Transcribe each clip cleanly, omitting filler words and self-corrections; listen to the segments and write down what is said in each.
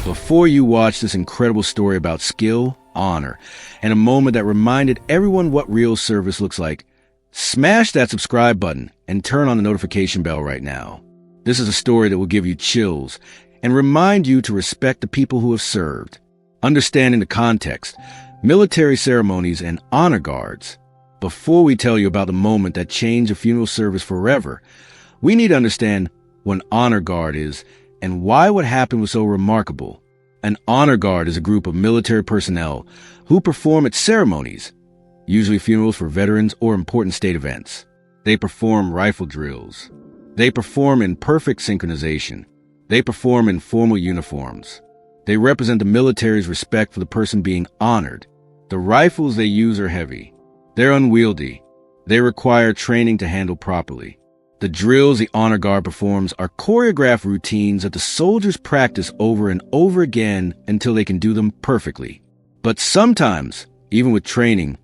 Before you watch this incredible story about skill, honor, and a moment that reminded everyone what real service looks like, smash that subscribe button and turn on the notification bell right now. This is a story that will give you chills and remind you to respect the people who have served. Understanding the context, military ceremonies, and honor guards. Before we tell you about the moment that changed a funeral service forever, we need to understand what an honor guard is and why what happened was so remarkable. An honor guard is a group of military personnel who perform at ceremonies, usually funerals for veterans or important state events. They perform rifle drills. They perform in perfect synchronization. They perform in formal uniforms. They represent the military's respect for the person being honored. The rifles they use are heavy. They're unwieldy. They require training to handle properly. The drills the honor guard performs are choreographed routines that the soldiers practice over and over again until they can do them perfectly. But sometimes, even with training,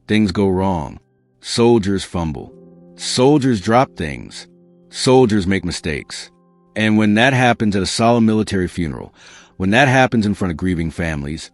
things go wrong. Soldiers fumble. Soldiers drop things. Soldiers make mistakes. And when that happens at a solemn military funeral, when that happens in front of grieving families,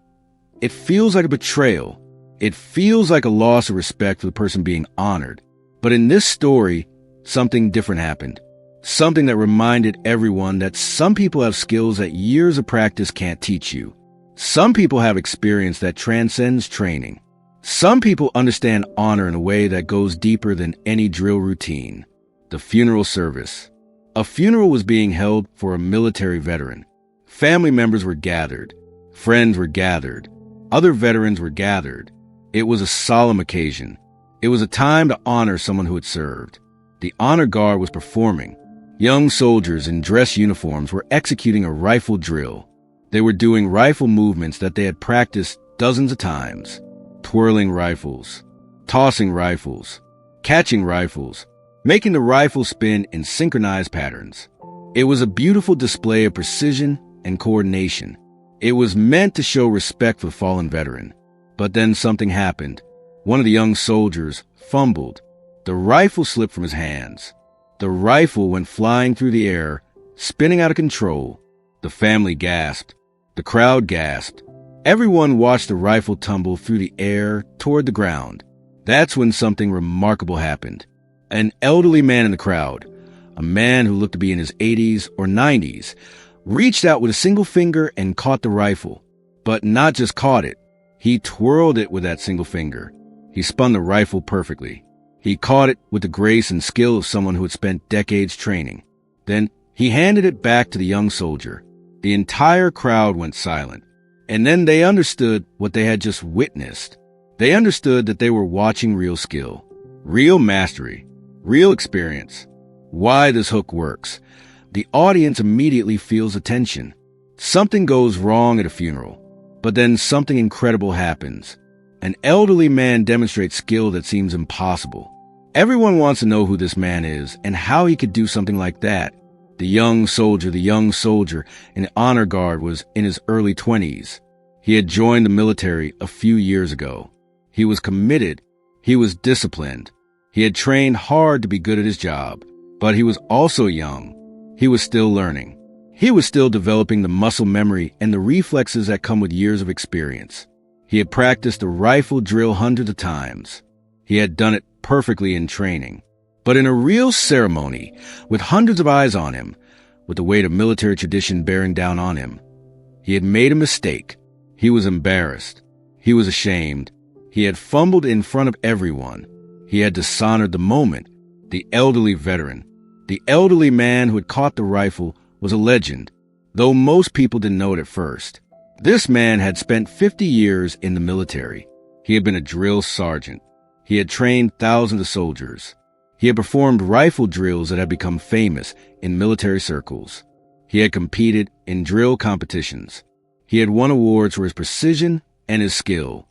it feels like a betrayal. It feels like a loss of respect for the person being honored. But in this story, something different happened. Something that reminded everyone that some people have skills that years of practice can't teach you. Some people have experience that transcends training. Some people understand honor in a way that goes deeper than any drill routine. The funeral service. A funeral was being held for a military veteran. Family members were gathered. Friends were gathered. Other veterans were gathered. It was a solemn occasion. It was a time to honor someone who had served. The honor guard was performing. Young soldiers in dress uniforms were executing a rifle drill. They were doing rifle movements that they had practiced dozens of times. Twirling rifles, tossing rifles, catching rifles, making the rifle spin in synchronized patterns. It was a beautiful display of precision and coordination. It was meant to show respect for the fallen veteran. But then something happened. One of the young soldiers fumbled. The rifle slipped from his hands. The rifle went flying through the air, spinning out of control. The family gasped. The crowd gasped. Everyone watched the rifle tumble through the air toward the ground. That's when something remarkable happened. An elderly man in the crowd, a man who looked to be in his 80s or 90s, reached out with a single finger and caught the rifle. But not just caught it. He twirled it with that single finger. He spun the rifle perfectly. He caught it with the grace and skill of someone who had spent decades training. Then he handed it back to the young soldier. The entire crowd went silent. And then they understood what they had just witnessed. They understood that they were watching real skill, real mastery, real experience. Why this hook works. The audience immediately feels the tension. Something goes wrong at a funeral. But then something incredible happens. An elderly man demonstrates skill that seems impossible. Everyone wants to know who this man is and how he could do something like that. The young soldier in the honor guard was in his early 20s. He had joined the military a few years ago. He was committed. He was disciplined. He had trained hard to be good at his job. But he was also young. He was still learning. He was still developing the muscle memory and the reflexes that come with years of experience. He had practiced the rifle drill hundreds of times. He had done it perfectly in training. But in a real ceremony, with hundreds of eyes on him, with the weight of military tradition bearing down on him, he had made a mistake. He was embarrassed. He was ashamed. He had fumbled in front of everyone. He had dishonored the moment. The elderly veteran, the elderly man who had caught the rifle, was a legend, though most people didn't know it at first. This man had spent 50 years in the military. He had been a drill sergeant. He had trained thousands of soldiers. He had performed rifle drills that had become famous in military circles. He had competed in drill competitions. He had won awards for his precision and his skill.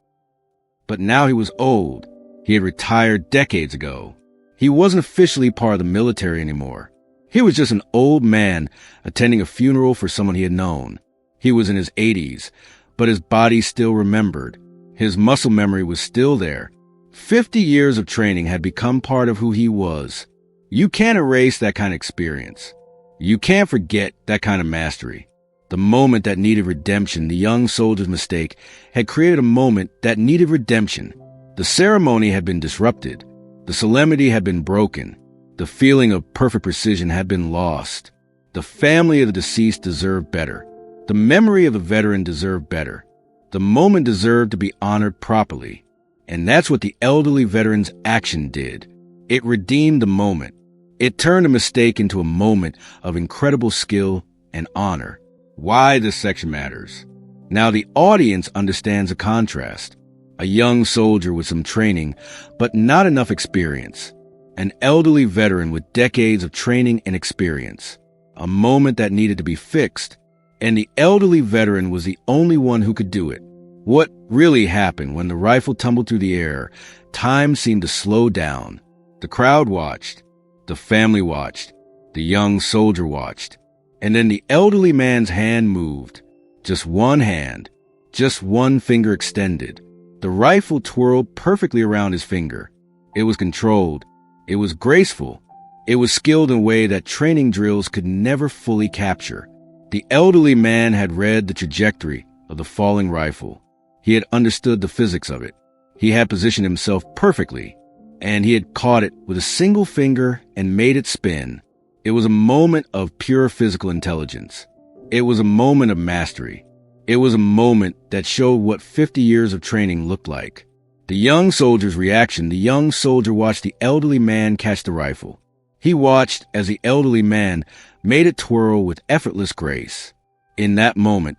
But now he was old. He had retired decades ago. He wasn't officially part of the military anymore. He was just an old man attending a funeral for someone he had known. He was in his 80s, but his body still remembered. His muscle memory was still there. 50 years of training had become part of who he was. You can't erase that kind of experience. You can't forget that kind of mastery. The moment that needed redemption, the young soldier's mistake had created a moment that needed redemption. The ceremony had been disrupted. The solemnity had been broken. The feeling of perfect precision had been lost. The family of the deceased deserved better. The memory of the veteran deserved better. The moment deserved to be honored properly. And that's what the elderly veteran's action did. It redeemed the moment. It turned a mistake into a moment of incredible skill and honor. Why this section matters. Now the audience understands the contrast. A young soldier with some training, but not enough experience. An elderly veteran with decades of training and experience. A moment that needed to be fixed. And the elderly veteran was the only one who could do it. What really happened when the rifle tumbled through the air? Time seemed to slow down. The crowd watched. The family watched. The young soldier watched. And then the elderly man's hand moved. Just one hand. Just one finger extended. The rifle twirled perfectly around his finger. It was controlled. It was graceful. It was skilled in a way that training drills could never fully capture. The elderly man had read the trajectory of the falling rifle. He had understood the physics of it. He had positioned himself perfectly, and he had caught it with a single finger and made it spin. It was a moment of pure physical intelligence. It was a moment of mastery. It was a moment that showed what 50 years of training looked like. The young soldier's reaction. The young soldier watched the elderly man catch the rifle. He watched as the elderly man made it twirl with effortless grace. In that moment,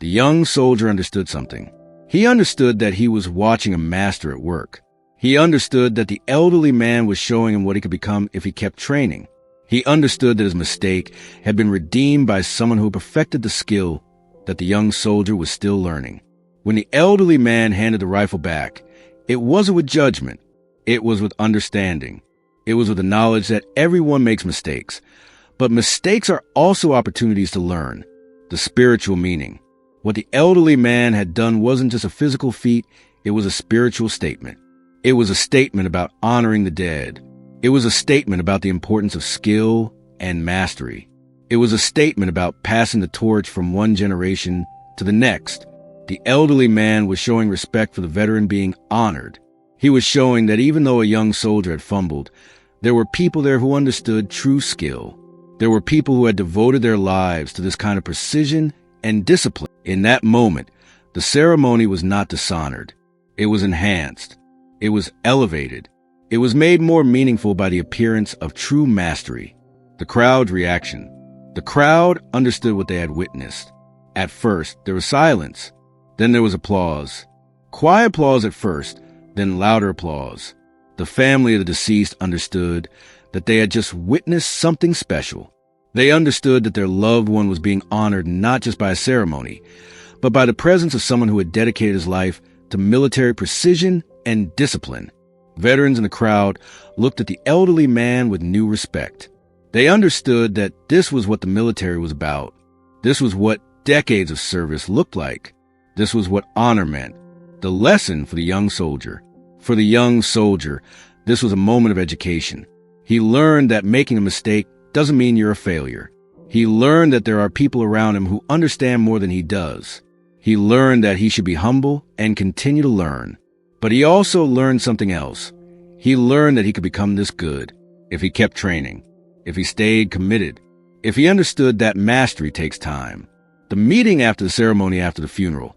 the young soldier understood something. He understood that he was watching a master at work. He understood that the elderly man was showing him what he could become if he kept training. He understood that his mistake had been redeemed by someone who perfected the skill that the young soldier was still learning. When the elderly man handed the rifle back, it wasn't with judgment. It was with understanding. It was with the knowledge that everyone makes mistakes. But mistakes are also opportunities to learn. The spiritual meaning. What the elderly man had done wasn't just a physical feat, it was a spiritual statement. It was a statement about honoring the dead. It was a statement about the importance of skill and mastery. It was a statement about passing the torch from one generation to the next. The elderly man was showing respect for the veteran being honored. He was showing that even though a young soldier had fumbled, there were people there who understood true skill. There were people who had devoted their lives to this kind of precision and discipline. In that moment, the ceremony was not dishonored. It was enhanced. It was elevated. It was made more meaningful by the appearance of true mastery. The crowd's reaction. The crowd understood what they had witnessed. At first, there was silence. Then there was applause. Quiet applause at first, then louder applause. The family of the deceased understood that they had just witnessed something special. They understood that their loved one was being honored not just by a ceremony, but by the presence of someone who had dedicated his life to military precision and discipline. Veterans in the crowd looked at the elderly man with new respect. They understood that this was what the military was about. This was what decades of service looked like. This was what honor meant. The lesson for the young soldier. For the young soldier, this was a moment of education. He learned that making a mistake doesn't mean you're a failure. He learned that there are people around him who understand more than he does. He learned that he should be humble and continue to learn. But he also learned something else. He learned that he could become this good if he kept training, if he stayed committed, if he understood that mastery takes time. The meeting after the ceremony, after the funeral,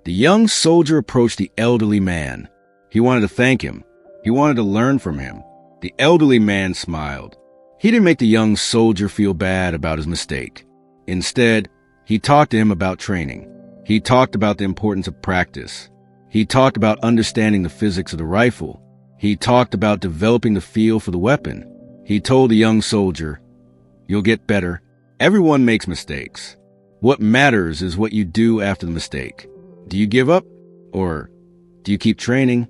the young soldier approached the elderly man. He wanted to thank him. He wanted to learn from him. The elderly man smiled. He didn't make the young soldier feel bad about his mistake. Instead, he talked to him about training. He talked about the importance of practice. He talked about understanding the physics of the rifle. He talked about developing the feel for the weapon. He told the young soldier, "You'll get better. Everyone makes mistakes. What matters is what you do after the mistake. Do you give up? Or do you keep training?"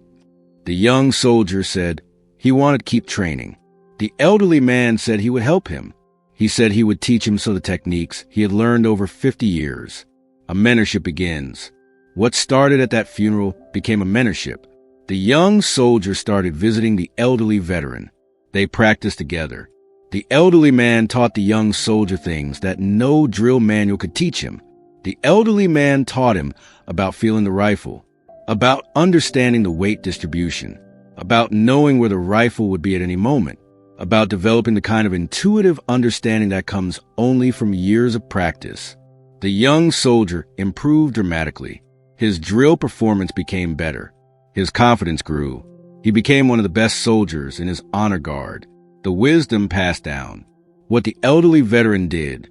The young soldier said he wanted to keep training. The elderly man said he would help him. He said he would teach him the techniques he had learned over 50 years. A mentorship begins. What started at that funeral became a mentorship. The young soldier started visiting the elderly veteran. They practiced together. The elderly man taught the young soldier things that no drill manual could teach him. The elderly man taught him about feeling the rifle, about understanding the weight distribution, about knowing where the rifle would be at any moment, about developing the kind of intuitive understanding that comes only from years of practice. The young soldier improved dramatically. His drill performance became better. His confidence grew. He became one of the best soldiers in his honor guard. The wisdom passed down. What the elderly veteran did,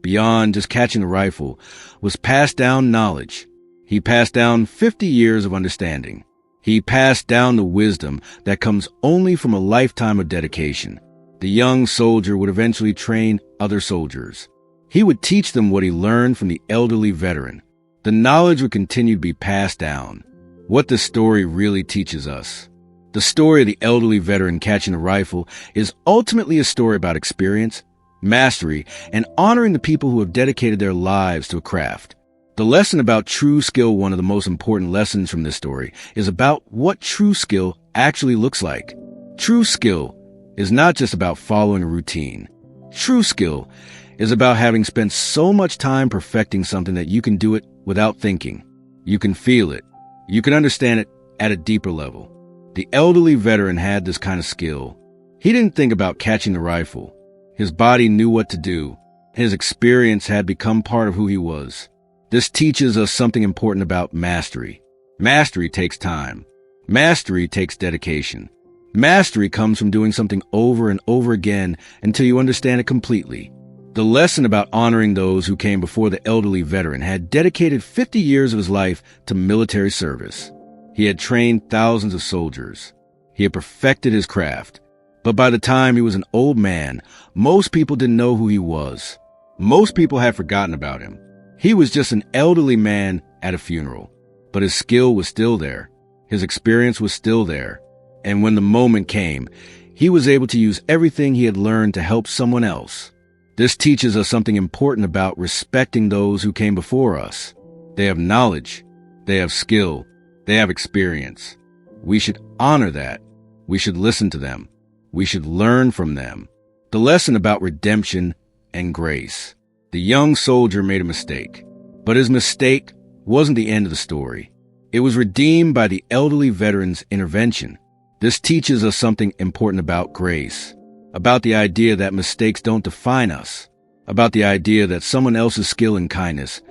beyond just catching a rifle, was pass down knowledge. He passed down 50 years of understanding. He passed down the wisdom that comes only from a lifetime of dedication. The young soldier would eventually train other soldiers. He would teach them what he learned from the elderly veteran. The knowledge would continue to be passed down. What the story really teaches us. The story of the elderly veteran catching a rifle is ultimately a story about experience, mastery, and honoring the people who have dedicated their lives to a craft. The lesson about true skill, one of the most important lessons from this story, is about what true skill actually looks like. True skill is not just about following a routine. True skill is about having spent so much time perfecting something that you can do it without thinking. You can feel it. You can understand it at a deeper level. The elderly veteran had this kind of skill. He didn't think about catching the rifle. His body knew what to do. His experience had become part of who he was. This teaches us something important about mastery. Mastery takes time. Mastery takes dedication. Mastery comes from doing something over and over again until you understand it completely. The lesson about honoring those who came before the elderly veteran had dedicated 50 years of his life to military service. He had trained thousands of soldiers. He had perfected his craft. But by the time he was an old man, most people didn't know who he was. Most people had forgotten about him. He was just an elderly man at a funeral. But his skill was still there. His experience was still there. And when the moment came, he was able to use everything he had learned to help someone else. This teaches us something important about respecting those who came before us. They have knowledge. They have skill. They have experience. We should honor that. We should listen to them. We should learn from them. The lesson about redemption and grace. The young soldier made a mistake, but his mistake wasn't the end of the story. It was redeemed by the elderly veteran's intervention. This teaches us something important about grace, about the idea that mistakes don't define us, about the idea that someone else's skill and kindness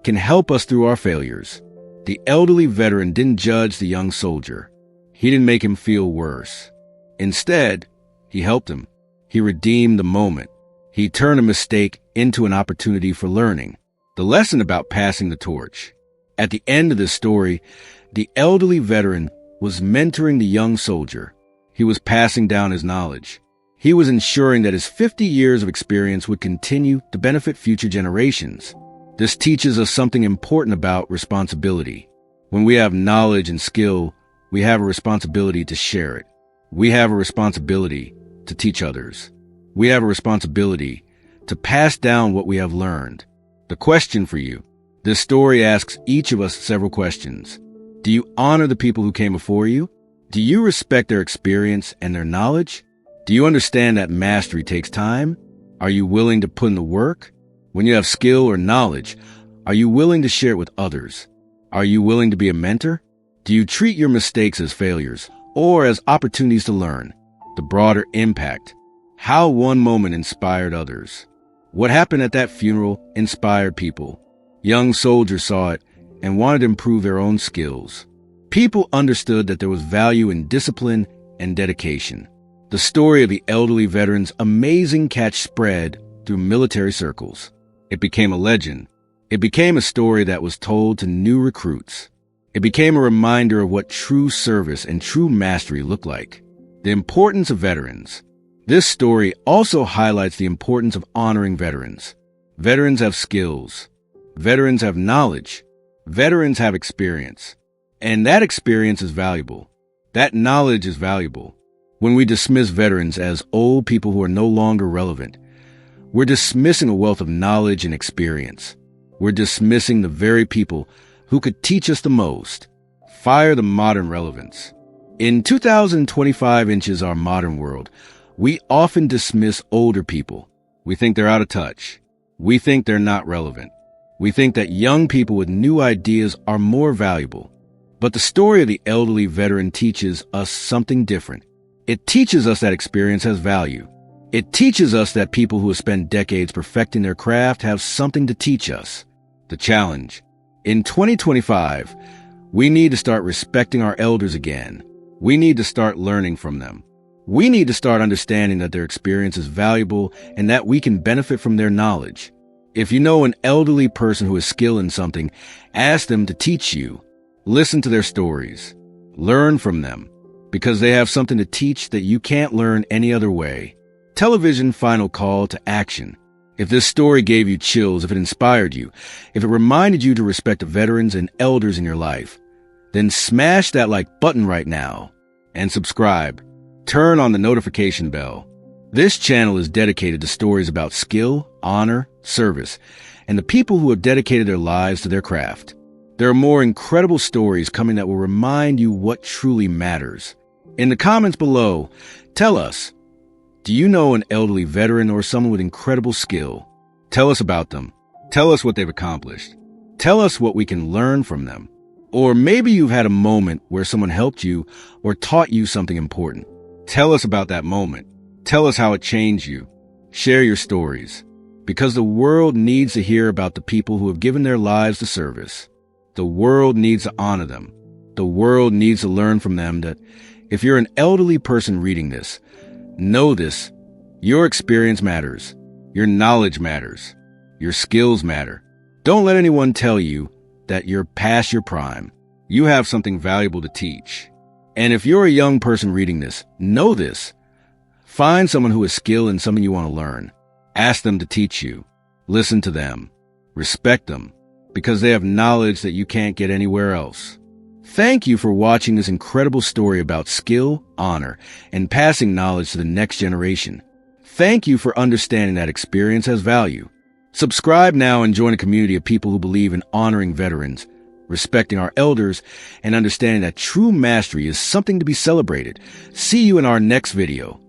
can help us through our failures. The elderly veteran didn't judge the young soldier. He didn't make him feel worse. Instead, he helped him. He redeemed the moment. He turned a mistake into an opportunity for learning. The lesson about passing the torch. At the end of this story, the elderly veteran was mentoring the young soldier. He was passing down his knowledge. He was ensuring that his 50 years of experience would continue to benefit future generations. This teaches us something important about responsibility. When we have knowledge and skill, we have a responsibility to share it. We have a responsibility to teach others. We have a responsibility to pass down what we have learned. The question for you. This story asks each of us several questions. Do you honor the people who came before you? Do you respect their experience and their knowledge? Do you understand that mastery takes time? Are you willing to put in the work? When you have skill or knowledge, are you willing to share it with others? Are you willing to be a mentor? Do you treat your mistakes as failures or as opportunities to learn? The broader impact. How one moment inspired others. What happened at that funeral inspired people. Young soldiers saw it and wanted to improve their own skills. People understood that there was value in discipline and dedication. The story of the elderly veteran's amazing catch spread through military circles. It became a legend. It became a story that was told to new recruits. It became a reminder of what true service and true mastery look like. The importance of veterans. This story also highlights the importance of honoring veterans. Veterans have skills. Veterans have knowledge. Veterans have experience. And that experience is valuable. That knowledge is valuable. When we dismiss veterans as old people who are no longer relevant, we're dismissing a wealth of knowledge and experience. We're dismissing the very people who could teach us the most. Fire the modern relevance. In 2025 inches our modern world, We often dismiss older people. We think they're out of touch. We think they're not relevant. We think that young people with new ideas are more valuable. But the story of the elderly veteran teaches us something different. It teaches us that experience has value. It teaches us that people who have spent decades perfecting their craft have something to teach us. The challenge. In 2025, we need to start respecting our elders again. We need to start learning from them. We need to start understanding that their experience is valuable and that we can benefit from their knowledge. If you know an elderly person who is skilled in something, ask them to teach you. Listen to their stories. Learn from them, because they have something to teach that you can't learn any other way. Television final call to action. If this story gave you chills, if it inspired you, if it reminded you to respect the veterans and elders in your life, then smash that like button right now and subscribe. Turn on the notification bell. This channel is dedicated to stories about skill, honor, service, and the people who have dedicated their lives to their craft. There are more incredible stories coming that will remind you what truly matters. In the comments below, tell us, do you know an elderly veteran or someone with incredible skill? Tell us about them. Tell us what they've accomplished. Tell us what we can learn from them. Or maybe you've had a moment where someone helped you or taught you something important. Tell us about that moment. Tell us how it changed you. Share your stories. Because the world needs to hear about the people who have given their lives to service. The world needs to honor them. The world needs to learn from them that if you're an elderly person reading this, know this, your experience matters. Your knowledge matters. Your skills matter. Don't let anyone tell you that you're past your prime. You have something valuable to teach. And if you're a young person reading this, know this. Find someone who is skilled in something you want to learn. Ask them to teach you. Listen to them. Respect them, because they have knowledge that you can't get anywhere else. Thank you for watching this incredible story about skill, honor, and passing knowledge to the next generation. Thank you for understanding that experience has value. Subscribe now and join a community of people who believe in honoring veterans, respecting our elders, and understanding that true mastery is something to be celebrated. See you in our next video.